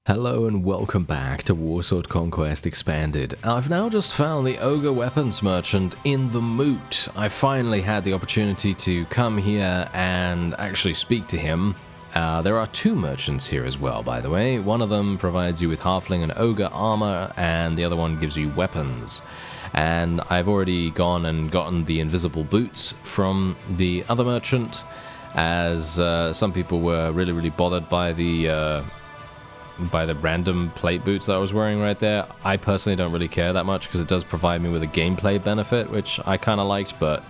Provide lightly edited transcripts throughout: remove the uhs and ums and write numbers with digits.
Hello and welcome back to Warsword Conquest Expanded. I've now just found the Ogre Weapons Merchant in the Moot. I finally had the opportunity to come here and actually speak to him. There are two merchants here as well, by the way. One of them provides you with Halfling and Ogre armor, and the other one gives you weapons. And I've already gone and gotten the invisible boots from the other merchant, as some people were really bothered by the random plate boots that I was wearing right there. I personally don't really care that much because it does provide me with a gameplay benefit, which I kind of liked, but,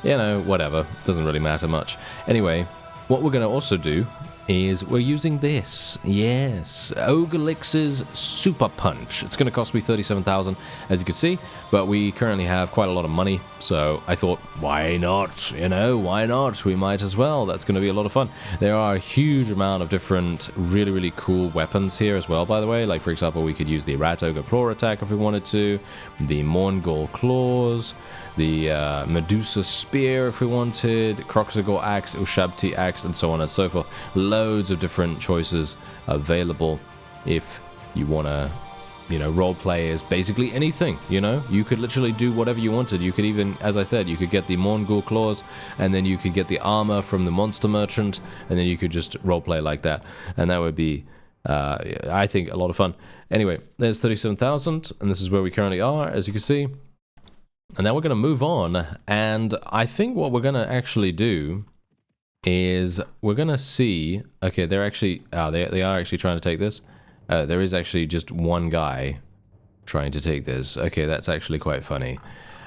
you know, whatever. Doesn't really matter much. Anyway, what we're going to also do is we're using this. Yes, OGRE's Super Punch. It's going to cost me 37,000, as you can see, but we currently have quite a lot of money, so I thought, why not? You know, why not? We might as well. That's going to be a lot of fun. There are a huge amount of different really cool weapons here as well, by the way. Like, for example, we could use the Rat Ogre Claw attack if we wanted to, the Mongol Claws, the Medusa Spear if we wanted, Kroxigor Axe, Ushabti Axe, and so on and so forth. Loads of different choices available if you want to, you know, roleplay as basically anything, you know? You could literally do whatever you wanted. You could even, as I said, you could get the Mongol Claws, and then you could get the armor from the Monster Merchant, and then you could just roleplay like that. And that would be, I think, a lot of fun. Anyway, there's 37,000, and this is where we currently are, as you can see. And now we're going to move on, and I think what we're going to actually do is we're going to see... Okay, they're actually... they are actually trying to take this. There is actually just one guy trying to take this. Okay, that's actually quite funny.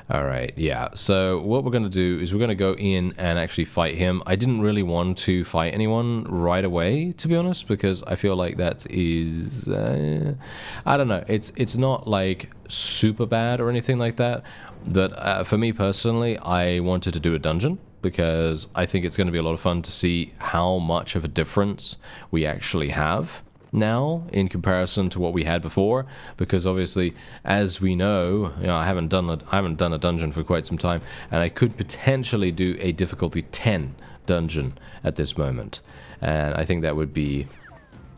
Alright, yeah. So what we're going to do is we're going to go in and actually fight him. I didn't really want to fight anyone right away, to be honest, because I feel like that is... I don't know. It's not like super bad or anything like that. But for me personally, I wanted to do a dungeon because I think it's going to be a lot of fun to see how much of a difference we actually have now in comparison to what we had before. Because obviously, as we know, you know, I haven't done a dungeon for quite some time, and I could potentially do a difficulty 10 dungeon at this moment, and I think that would be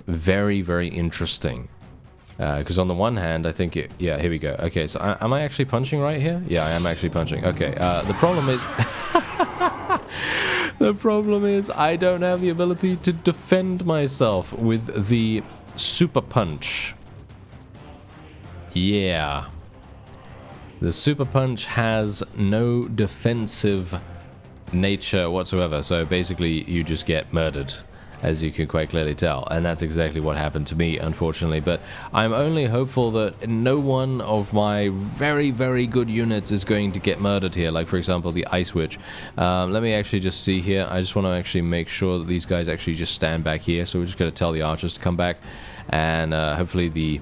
very interesting. Because on the one hand, I think it... Yeah, here we go. Okay, so am I actually punching right here? Yeah, I am actually punching. Okay, the problem is... the problem is I don't have the ability to defend myself with the Super Punch. Yeah. The Super Punch has no defensive nature whatsoever, so basically you just get murdered, as you can quite clearly tell, and that's exactly what happened to me, unfortunately. But I'm only hopeful that no one of my very good units is going to get murdered here, like for example the Ice Witch. Let me actually just see here. I just want to actually make sure that these guys actually just stand back here, so we're just going to tell the archers to come back, and hopefully the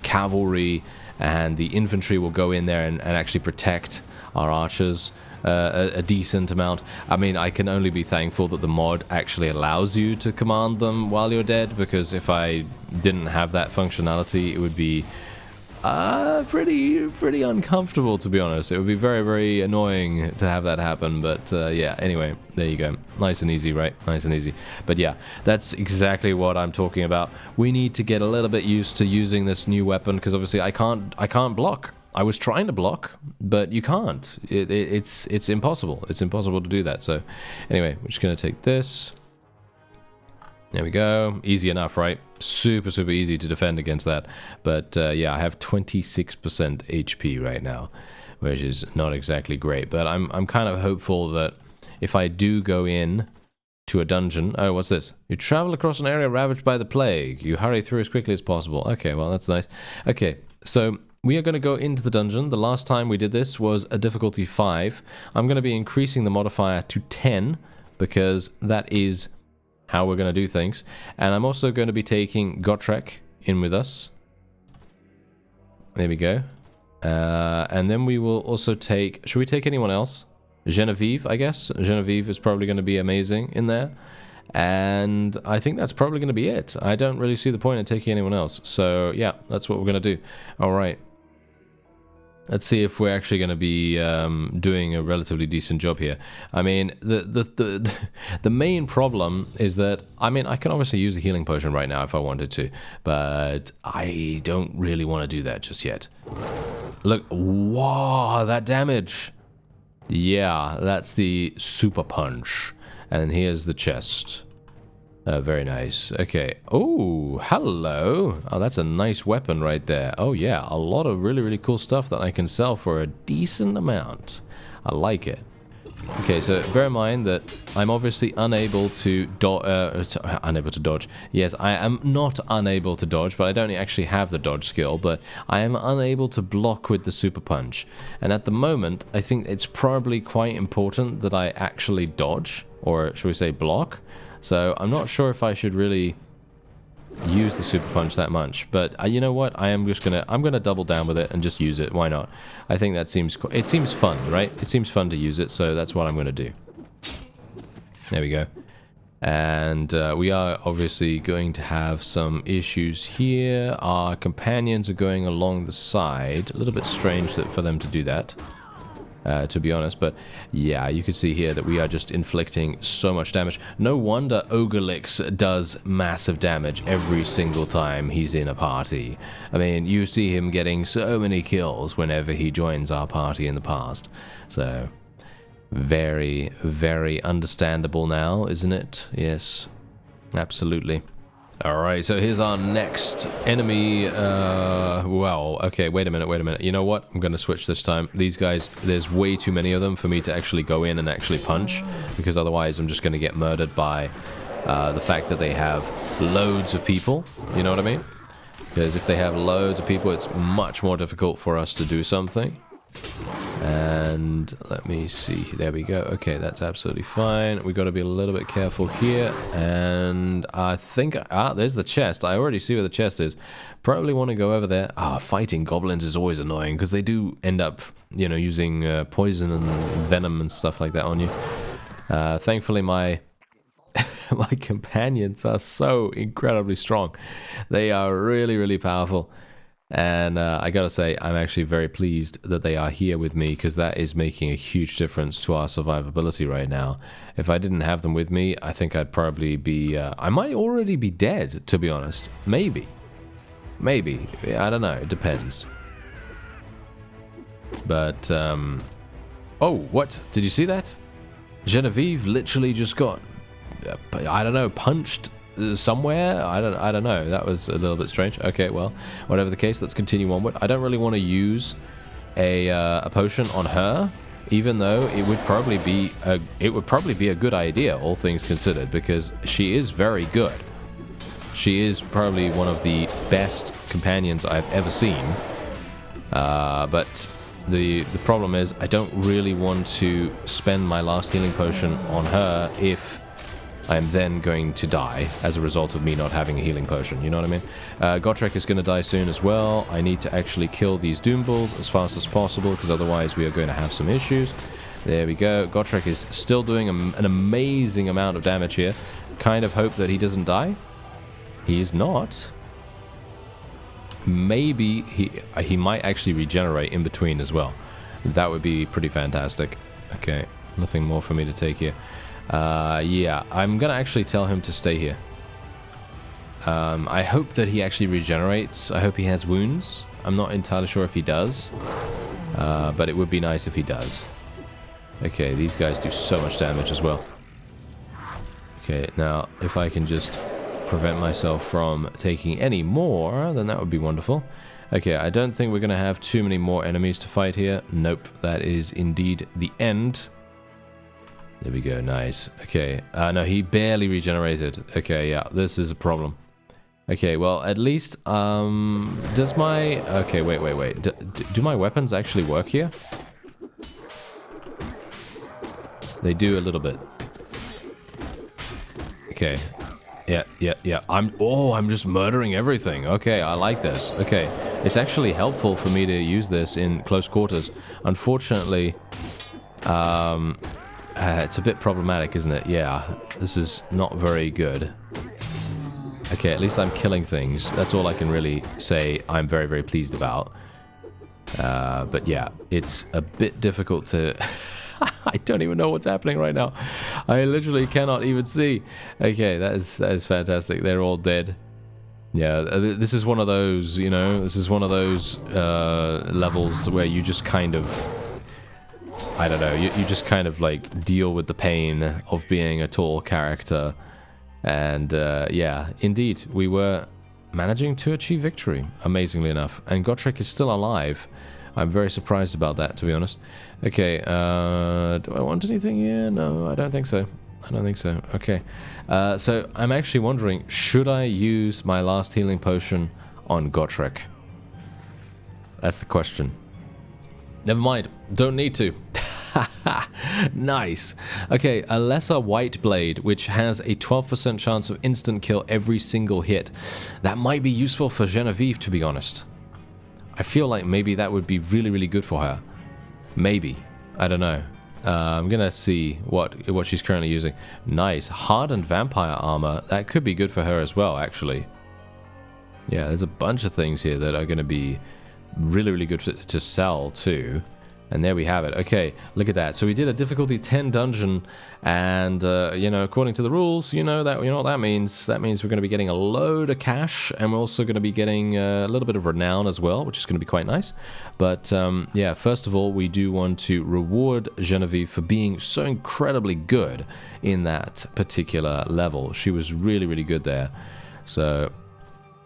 cavalry and the infantry will go in there and actually protect our archers a decent amount. I mean, I can only be thankful that the mod actually allows you to command them while you're dead, because if I didn't have that functionality, it would be pretty uncomfortable, to be honest. It would be very annoying to have that happen, but yeah, anyway, there you go. Nice and easy, right? Nice and easy. But yeah, that's exactly what I'm talking about. We need to get a little bit used to using this new weapon, because obviously I can't block. I was trying to block, but you can't. It's impossible. It's impossible to do that. So anyway, we're just going to take this. There we go. Easy enough, right? Super easy to defend against that. But yeah, I have 26% HP right now, which is not exactly great. But I'm kind of hopeful that if I do go in to a dungeon... Oh, what's this? You travel across an area ravaged by the plague. You hurry through as quickly as possible. Okay, well, that's nice. Okay, so... we are going to go into the dungeon. The last time we did this was a difficulty 5. I'm going to be increasing the modifier to 10 because that is how we're going to do things. And I'm also going to be taking Gotrek in with us. There we go. And then we will also take... Should we take anyone else? Genevieve, I guess. Genevieve is probably going to be amazing in there. And I think that's probably going to be it. I don't really see the point in taking anyone else. So yeah, that's what we're going to do. All right. Let's see if we're actually going to be doing a relatively decent job here. I mean, the main problem is that, I mean, I can obviously use a healing potion right now if I wanted to, but I don't really want to do that just yet. Look, wow, that damage. Yeah, that's the super punch. And here's the chest. Very nice. Okay. Oh, hello. Oh, that's a nice weapon right there. Oh, yeah. A lot of really, really cool stuff that I can sell for a decent amount. I like it. Okay, so bear in mind that I'm obviously unable to dodge. Yes, I am not unable to dodge, but I don't actually have the dodge skill, but I am unable to block with the super punch. And at the moment, I think it's probably quite important that I actually dodge, or should we say block. So I'm not sure if I should really use the super punch that much, but you know what? I'm gonna double down with it and just use it. Why not? I think that seems fun, right? It seems fun to use it, so that's what I'm gonna do. There we go. And we are obviously going to have some issues here. Our companions are going along the side. A little bit strange for them to do that. To be honest, but yeah, you can see here that we are just inflicting so much damage. No wonder OGRE does massive damage every single time he's in a party. I mean, you see him getting so many kills whenever he joins our party in the past. So, very, very understandable now, isn't it? Yes, absolutely. Alright, so here's our next enemy. Well, okay, wait a minute. You know what? I'm going to switch this time. These guys, there's way too many of them for me to actually go in and actually punch, because otherwise I'm just going to get murdered by the fact that they have loads of people. You know what I mean? Because if they have loads of people, it's much more difficult for us to do something. And let me see. There we go. Okay, that's absolutely fine. We've got to be a little bit careful here. And I think... there's the chest. I already see where the chest is. Probably want to go over there. Fighting goblins is always annoying, because they do end up, you know, using poison and venom and stuff like that on you. Thankfully, my companions are so incredibly strong. They are really, really powerful. And I gotta say, I'm actually very pleased that they are here with me, because that is making a huge difference to our survivability right now. If I didn't have them with me, I think I'd probably be... I might already be dead, to be honest. Maybe. Maybe. I don't know. It depends. But, oh, what? Did you see that? Genevieve literally just got, I don't know, punched somewhere. I don't know. That was a little bit strange. Okay, well, whatever the case, let's continue onward. I don't really want to use a potion on her, even though it would probably be a good idea, all things considered, because she is very good. She is probably one of the best companions I've ever seen. But the problem is, I don't really want to spend my last healing potion on her if I am then going to die as a result of me not having a healing potion, you know what I mean? Gotrek is going to die soon as well. I need to actually kill these Doom Bulls as fast as possible, because otherwise we are going to have some issues. There we go. Gotrek is still doing an amazing amount of damage here. Kind of hope that he doesn't die. He is not. Maybe he might actually regenerate in between as well. That would be pretty fantastic. Okay, nothing more for me to take here. Yeah, I'm gonna actually tell him to stay here. I hope that he actually regenerates. I hope he has wounds. I'm not entirely sure if he does, but it would be nice if he does. Okay, these guys do so much damage as well. Okay, now if I can just prevent myself from taking any more, then that would be wonderful. Okay, I don't think we're gonna have too many more enemies to fight here. Nope, that is indeed the end. There we go, nice. Okay, no, he barely regenerated. Okay, yeah, this is a problem. Okay, well, at least, does my... Okay, wait. Do my weapons actually work here? They do a little bit. Okay. Yeah. I'm just murdering everything. Okay, I like this. Okay, it's actually helpful for me to use this in close quarters. Unfortunately, it's a bit problematic, isn't it? Yeah, this is not very good. Okay, at least I'm killing things. That's all I can really say I'm very, very pleased about. But yeah, it's a bit difficult to... I don't even know what's happening right now. I literally cannot even see. Okay, that is fantastic. They're all dead. Yeah, this is one of those, you know, this is one of those levels where you just kind of... I don't know, you just kind of like deal with the pain of being a tall character. And yeah, indeed, we were managing to achieve victory, amazingly enough. And Gotrek is still alive. I'm very surprised about that, to be honest. Okay, do I want anything here? No, I don't think so. I don't think so. Okay. So I'm actually wondering, should I use my last healing potion on Gotrek? That's the question. Never mind. Don't need to. Nice. Okay, a lesser white blade, which has a 12% chance of instant kill every single hit. That might be useful for Genevieve, to be honest. I feel like maybe that would be really, really good for her. Maybe. I don't know. I'm gonna see what she's currently using. Nice. Hardened vampire armor. That could be good for her as well, actually. Yeah, there's a bunch of things here that are gonna be really, really good to sell, too. And there we have it. Okay, look at that. So we did a difficulty 10 dungeon, and you know, according to the rules, you know what that means. That means we're going to be getting a load of cash, and we're also going to be getting a little bit of renown as well, which is going to be quite nice. But yeah, first of all, we do want to reward Genevieve for being so incredibly good in that particular level. She was really, really good there. So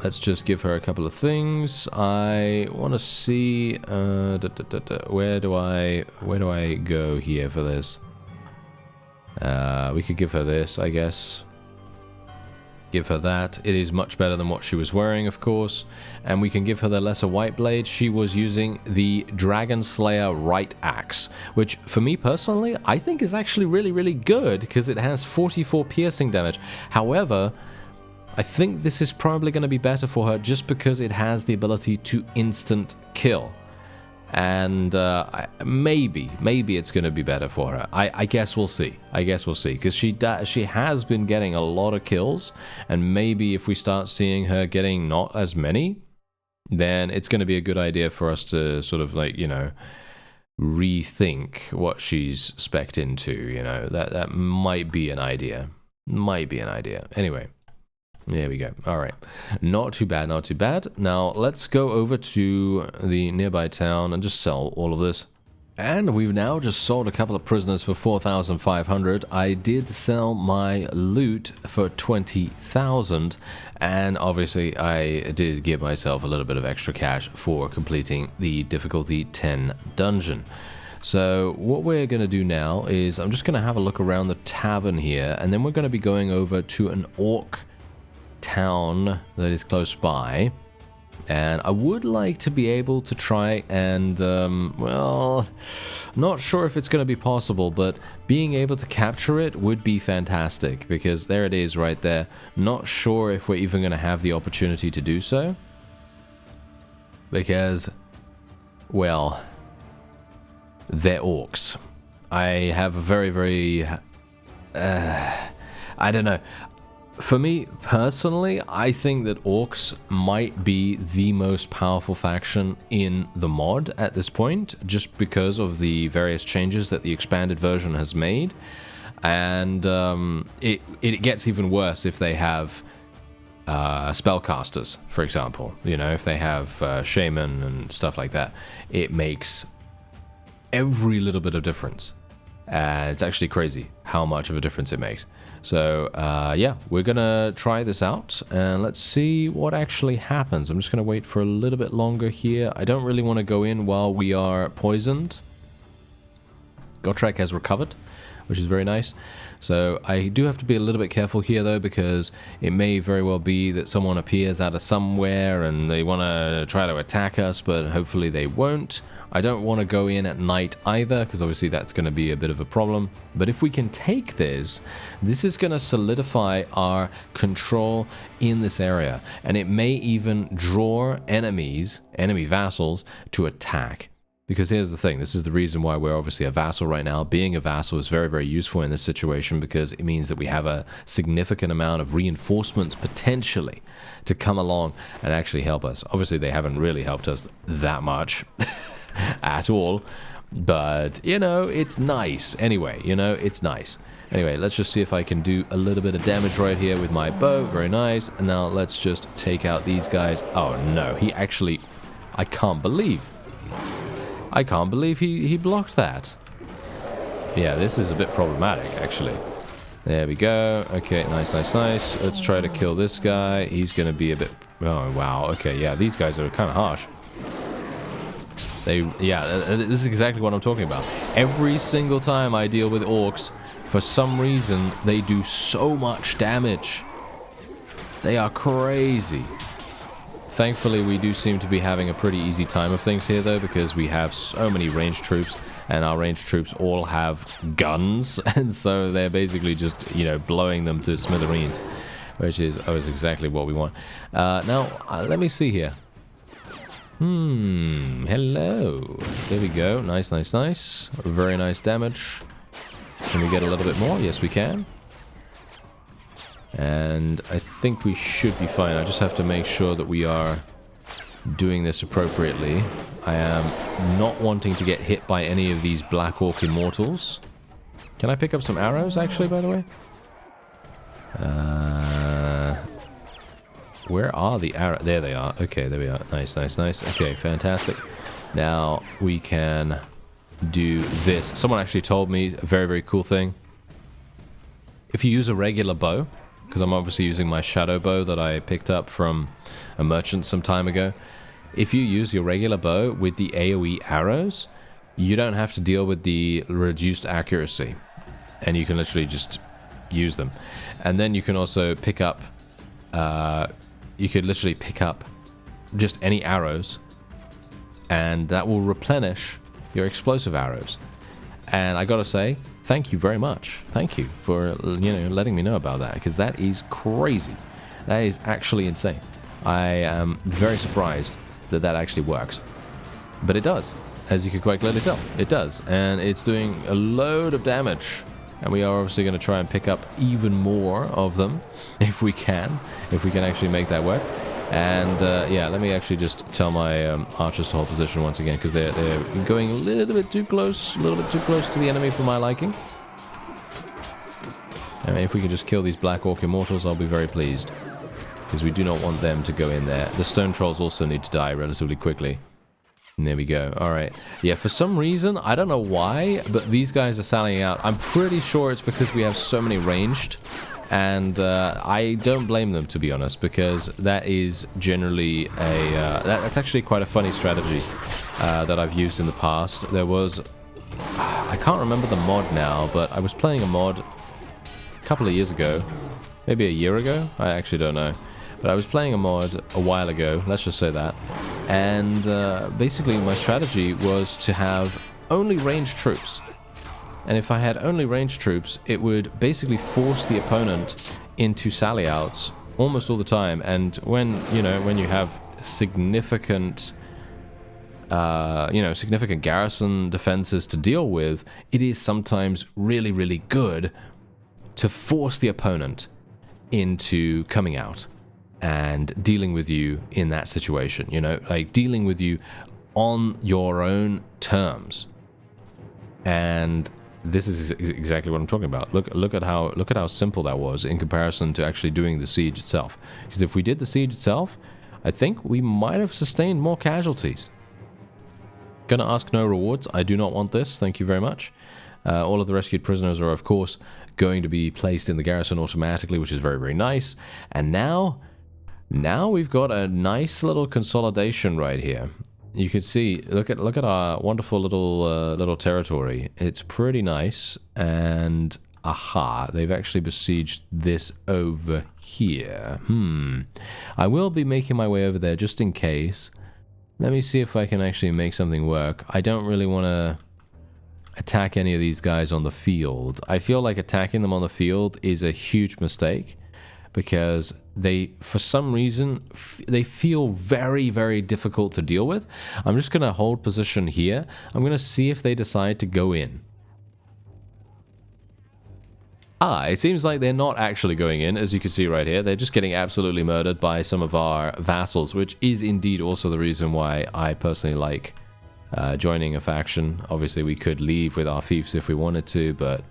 let's just give her a couple of things. I want to see where do I go here for this? We could give her this, I guess. Give her that. It is much better than what she was wearing, of course. And we can give her the lesser white blade. She was using the Dragon Slayer right axe, which for me personally, I think is actually really, really good because it has 44 piercing damage. However, I think this is probably going to be better for her just because it has the ability to instant kill. And maybe it's going to be better for her. I guess we'll see. I guess we'll see. Because she has been getting a lot of kills. And maybe if we start seeing her getting not as many, then it's going to be a good idea for us to sort of like, you know, rethink what she's spec'd into. You know, that might be an idea. Might be an idea. Anyway. There we go. All right. Not too bad, not too bad. Now, let's go over to the nearby town and just sell all of this. And we've now just sold a couple of prisoners for 4,500. I did sell my loot for 20,000. And obviously, I did give myself a little bit of extra cash for completing the difficulty 10 dungeon. So what we're going to do now is I'm just going to have a look around the tavern here. And then we're going to be going over to an orc town that is close by, and I would like to be able to try and well, not sure if it's going to be possible, but being able to capture it would be fantastic, because there it is right there. Not sure if we're even going to have the opportunity to do so, because, well, they're orcs. I have a very, very I don't know. For me, personally, I think that orcs might be the most powerful faction in the mod at this point, just because of the various changes that the expanded version has made. And it gets even worse if they have spellcasters, for example. You know, if they have shaman and stuff like that, it makes every little bit of difference. It's actually crazy how much of a difference it makes. So, yeah, we're going to try this out, and let's see what actually happens. I'm just going to wait for a little bit longer here. I don't really want to go in while we are poisoned. Gotrek has recovered, which is very nice. So I do have to be a little bit careful here, though, because it may very well be that someone appears out of somewhere and they want to try to attack us, but hopefully they won't. I don't want to go in at night either, because obviously that's going to be a bit of a problem. But if we can take this, this is going to solidify our control in this area. And it may even draw enemy vassals, to attack. Because here's the thing, this is the reason why we're obviously a vassal right now. Being a vassal is very, very useful in this situation, because it means that we have a significant amount of reinforcements potentially to come along and actually help us. Obviously, they haven't really helped us that much. at all. But, you know, it's nice. Anyway, you know, it's nice. Anyway, let's just see if I can do a little bit of damage right here with my bow. Very nice. And now let's just take out these guys. Oh, no. He actually... I can't believe he blocked that. Yeah, this is a bit problematic, actually. There we go. Okay, nice, nice, nice. Let's try to kill this guy. He's going to be a bit... Oh, wow. Okay, yeah, these guys are kind of harsh. This is exactly what I'm talking about. Every single time I deal with orcs, for some reason, they do so much damage. They are crazy. Thankfully, we do seem to be having a pretty easy time of things here, though, because we have so many ranged troops, and our ranged troops all have guns, and so they're basically just, you know, blowing them to smithereens, which is always exactly what we want. Now, let me see here. Hello. There we go. Nice, nice, nice. Very nice damage. Can we get a little bit more? Yes, we can. And I think we should be fine. I just have to make sure that we are doing this appropriately. I am not wanting to get hit by any of these Black Orc Immortals. Can I pick up some arrows, actually, by the way? Where are the arrows? There they are. Okay, there we are. Nice, nice, nice. Okay, fantastic. Now we can do this. Someone actually told me a very, very cool thing. If you use a regular bow, because I'm obviously using my shadow bow that I picked up from a merchant some time ago. If you use your regular bow with the AoE arrows, you don't have to deal with the reduced accuracy. And you can literally just use them. And then you can also pick up... you could literally pick up just any arrows, and that will replenish your explosive arrows. And I gotta say, thank you very much. Thank you for, you know, letting me know about that, because that is crazy. That is actually insane. I am very surprised that that actually works. But it does, as you can quite clearly tell. It does, and it's doing a load of damage. And we are obviously going to try and pick up even more of them, if we can actually make that work. And yeah, let me actually just tell my archers to hold position once again, because they're going a little bit too close to the enemy for my liking. I mean, if we can just kill these Black Orc Immortals, I'll be very pleased, because we do not want them to go in there. The Stone Trolls also need to die relatively quickly. And there we go. Alright. Yeah, for some reason, I don't know why, but these guys are sallying out. I'm pretty sure it's because we have so many ranged. And I don't blame them, to be honest, because that is generally a... that's actually quite a funny strategy that I've used in the past. There was... I can't remember the mod now, but I was playing a mod a couple of years ago. Maybe a year ago? I actually don't know. But I was playing a mod a while ago, let's just say that. And basically my strategy was to have only ranged troops. And if I had only ranged troops, it would basically force the opponent into sally outs almost all the time. And when you have significant significant garrison defenses to deal with, it is sometimes really, really good to force the opponent into coming out and dealing with you in that situation, you know, like dealing with you on your own terms. And this is exactly what I'm talking about. Look at how simple that was in comparison to actually doing the siege itself. Because if we did the siege itself, I think we might have sustained more casualties. Gonna ask no rewards. I do not want this. Thank you very much. All of the rescued prisoners are, of course, going to be placed in the garrison automatically, which is very, very nice. And now we've got a nice little consolidation right here. You can see, look at our wonderful little territory. It's pretty nice, and aha, they've actually besieged this over here. I will be making my way over there just in case. Let me see if I can actually make something work. I don't really want to attack any of these guys on the field. I feel like attacking them on the field is a huge mistake, because they, for some reason, they feel very, very difficult to deal with. I'm just going to hold position here. I'm going to see if they decide to go in. It seems like they're not actually going in, as you can see right here. They're just getting absolutely murdered by some of our vassals, which is indeed also the reason why I personally like joining a faction. Obviously, we could leave with our fiefs if we wanted to, but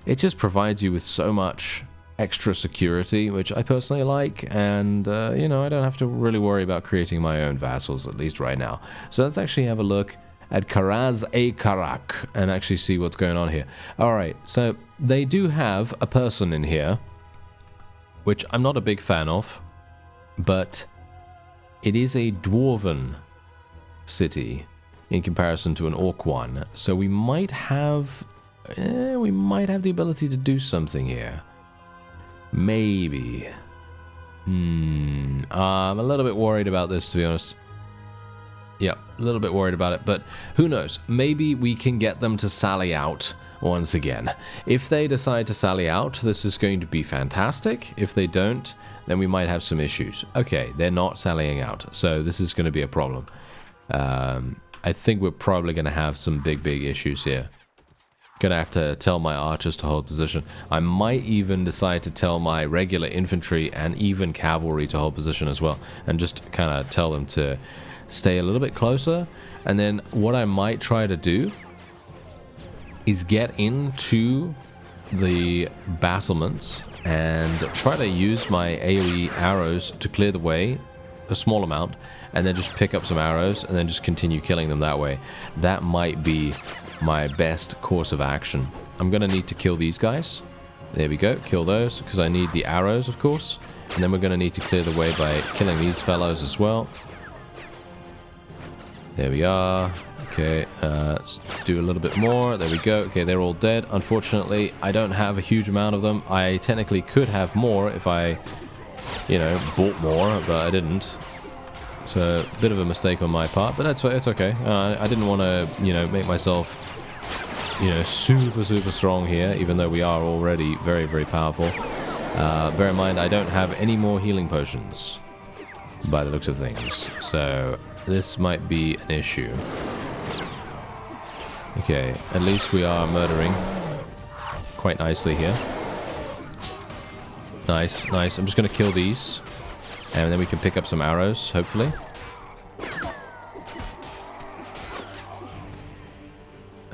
it just provides you with so much extra security, which I personally like, and, you know, I don't have to really worry about creating my own vassals, at least right now. So let's actually have a look at Karaz-e-Karak and actually see what's going on here. Alright, so they do have a person in here, which I'm not a big fan of, but it is a dwarven city in comparison to an orc one, so we might have the ability to do something here. Maybe. I'm a little bit worried about this, to be honest. Yeah, a little bit worried about it, but who knows? Maybe we can get them to sally out once again. If they decide to sally out, this is going to be fantastic. If they don't, then we might have some issues. Okay, they're not sallying out, so this is going to be a problem. I think we're probably going to have some big issues here. Gonna have to tell my archers to hold position. I might even decide to tell my regular infantry and even cavalry to hold position as well, and just kind of tell them to stay a little bit closer. And then what I might try to do is get into the battlements and try to use my AoE arrows to clear the way, a small amount, and then just pick up some arrows and then just continue killing them that way. That might be my best course of action. I'm gonna need to kill these guys. There we go, kill those, because I need the arrows, of course. And then we're gonna need to clear the way by killing these fellows as well. There we are. Okay, let's do a little bit more. There we go. Okay, they're all dead. Unfortunately, I don't have a huge amount of them. I technically could have more if I, you know, bought more, but I didn't. So, a bit of a mistake on my part, but it's okay. I didn't want to, you know, make myself, you know, super strong here, even though we are already very powerful. Bear in mind, I don't have any more healing potions, by the looks of things. So, this might be an issue. Okay, at least we are murdering quite nicely here. Nice. I'm just going to kill these. And then we can pick up some arrows, hopefully.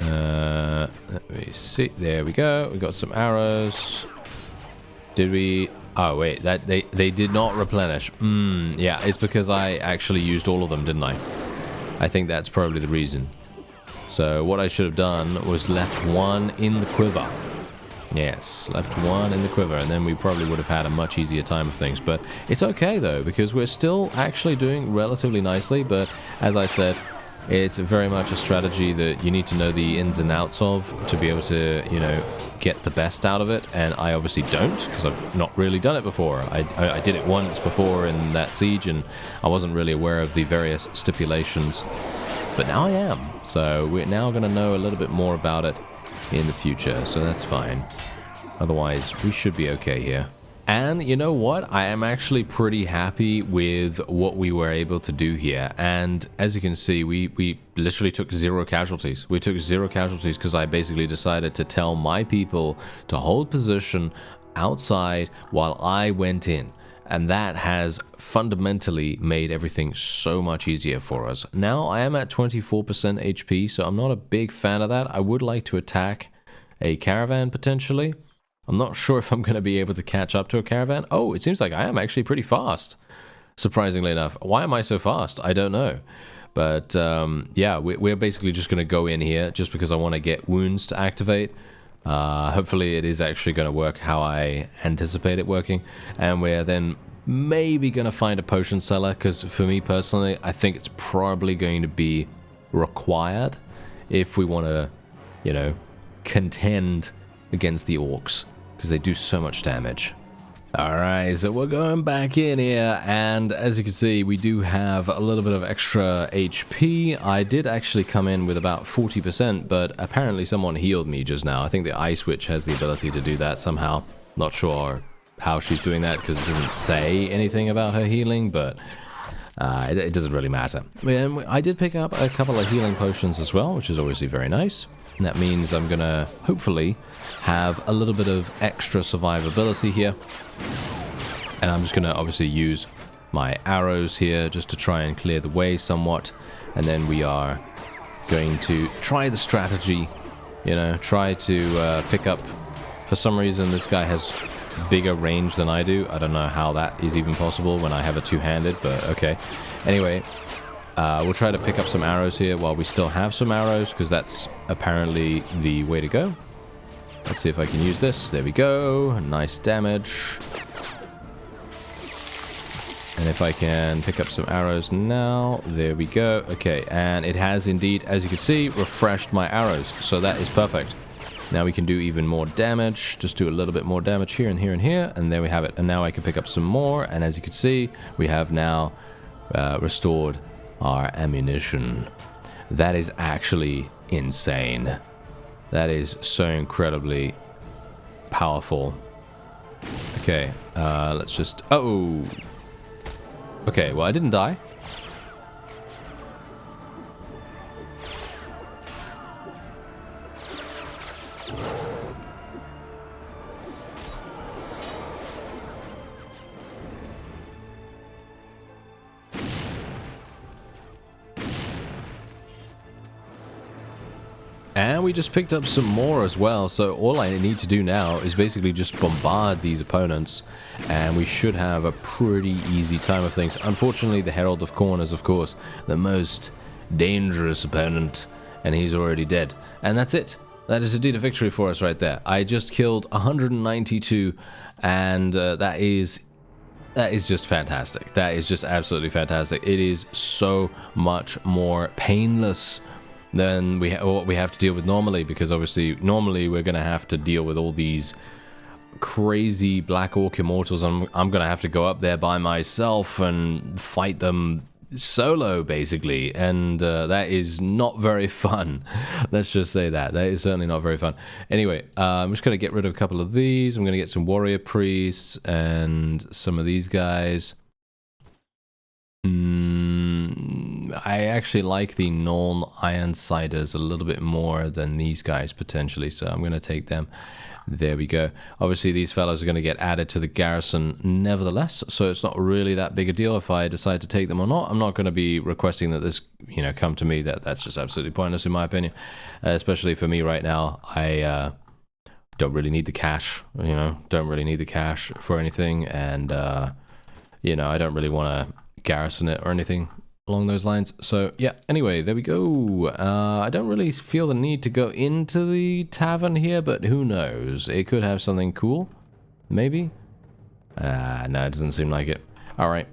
Let me see. There we go. We got some arrows. Did we... Oh, wait. They did not replenish. Yeah, it's because I actually used all of them, didn't I? I think that's probably the reason. So what I should have done was left one in the quiver. Yes, left one in the quiver, and then we probably would have had a much easier time of things. But it's okay, though, because we're still actually doing relatively nicely. But as I said, it's very much a strategy that you need to know the ins and outs of to be able to, you know, get the best out of it. And I obviously don't, because I've not really done it before. I did it once before in that siege, and I wasn't really aware of the various stipulations. But now I am, so we're now going to know a little bit more about it in the future, so that's fine. Otherwise, we should be okay here. And you know what? I am actually pretty happy with what we were able to do here. And as you can see, we literally took 0 casualties. We took 0 casualties because I basically decided to tell my people to hold position outside while I went in. And that has fundamentally made everything so much easier for us. Now I am at 24% HP, so I'm not a big fan of that. I would like to attack a caravan potentially. I'm not sure if I'm going to be able to catch up to a caravan. Oh, it seems like I am actually pretty fast, surprisingly enough. Why am I so fast? I don't know. But yeah, we're basically just going to go in here just because I want to get wounds to activate. Hopefully it is actually going to work how I anticipate it working, and we're then maybe going to find a potion seller, because for me personally, I think it's probably going to be required if we want to, you know, contend against the orcs, because they do so much damage. Alright, so we're going back in here, and as you can see, we do have a little bit of extra HP. I did actually come in with about 40%, but apparently someone healed me just now. I think the Ice Witch has the ability to do that somehow. Not sure how she's doing that, because it doesn't say anything about her healing, but it doesn't really matter. I did pick up a couple of healing potions as well, which is obviously very nice. And that means I'm going to hopefully have a little bit of extra survivability here. And I'm just going to obviously use my arrows here just to try and clear the way somewhat. And then we are going to try the strategy, you know, try to pick up. For some reason, this guy has bigger range than I do. I don't know how that is even possible when I have a two-handed, but okay. Anyway, we'll try to pick up some arrows here while we still have some arrows, because that's apparently the way to go. Let's see if I can use this. There we go. Nice damage. And if I can pick up some arrows now, there we go. Okay, and it has indeed, as you can see, refreshed my arrows. So that is perfect. Now we can do even more damage. Just do a little bit more damage here and here and here. And there we have it. And now I can pick up some more. And as you can see, we have now restored our ammunition. That is actually insane. That is so incredibly powerful. Okay, let's just... Oh! Okay, well, I didn't die. And we just picked up some more as well, so all I need to do now is basically just bombard these opponents, and we should have a pretty easy time of things. Unfortunately, the Herald of Khorne is, of course, the most dangerous opponent, and he's already dead. And that's it. That is indeed a victory for us right there. I just killed 192, and that is just fantastic. That is just absolutely fantastic. It is so much more painless than what we have to deal with normally, because obviously normally we're going to have to deal with all these crazy Black Orc Immortals. I'm going to have to go up there by myself and fight them solo, basically, and that is not very fun. Let's just say that is certainly not very fun. Anyway, I'm just going to get rid of a couple of these. I'm going to get some warrior priests and some of these guys. I actually like the Norn Ironsiders a little bit more than these guys potentially, so I'm going to take them. There we go. Obviously, these fellows are going to get added to the garrison nevertheless, so it's not really that big a deal if I decide to take them or not. I'm not going to be requesting that this, you know, come to me. That's just absolutely pointless in my opinion, especially for me right now. I don't really need the cash, you know, don't really need the cash for anything, and, you know, I don't really want to garrison it or anything along those lines. So yeah, anyway, there we go. I don't really feel the need to go into the tavern here, but who knows, it could have something cool, maybe. No, it doesn't seem like it. All right,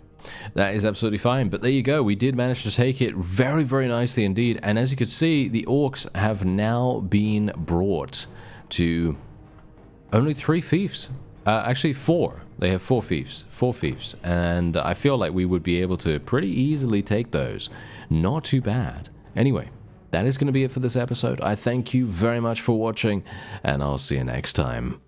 that is absolutely fine, but there you go. We did manage to take it very, very nicely indeed, and as you can see, the orcs have now been brought to only 3 fiefs. Actually 4. They have 4 fiefs. 4 fiefs. And I feel like we would be able to pretty easily take those. Not too bad. Anyway, that is going to be it for this episode. I thank you very much for watching, and I'll see you next time.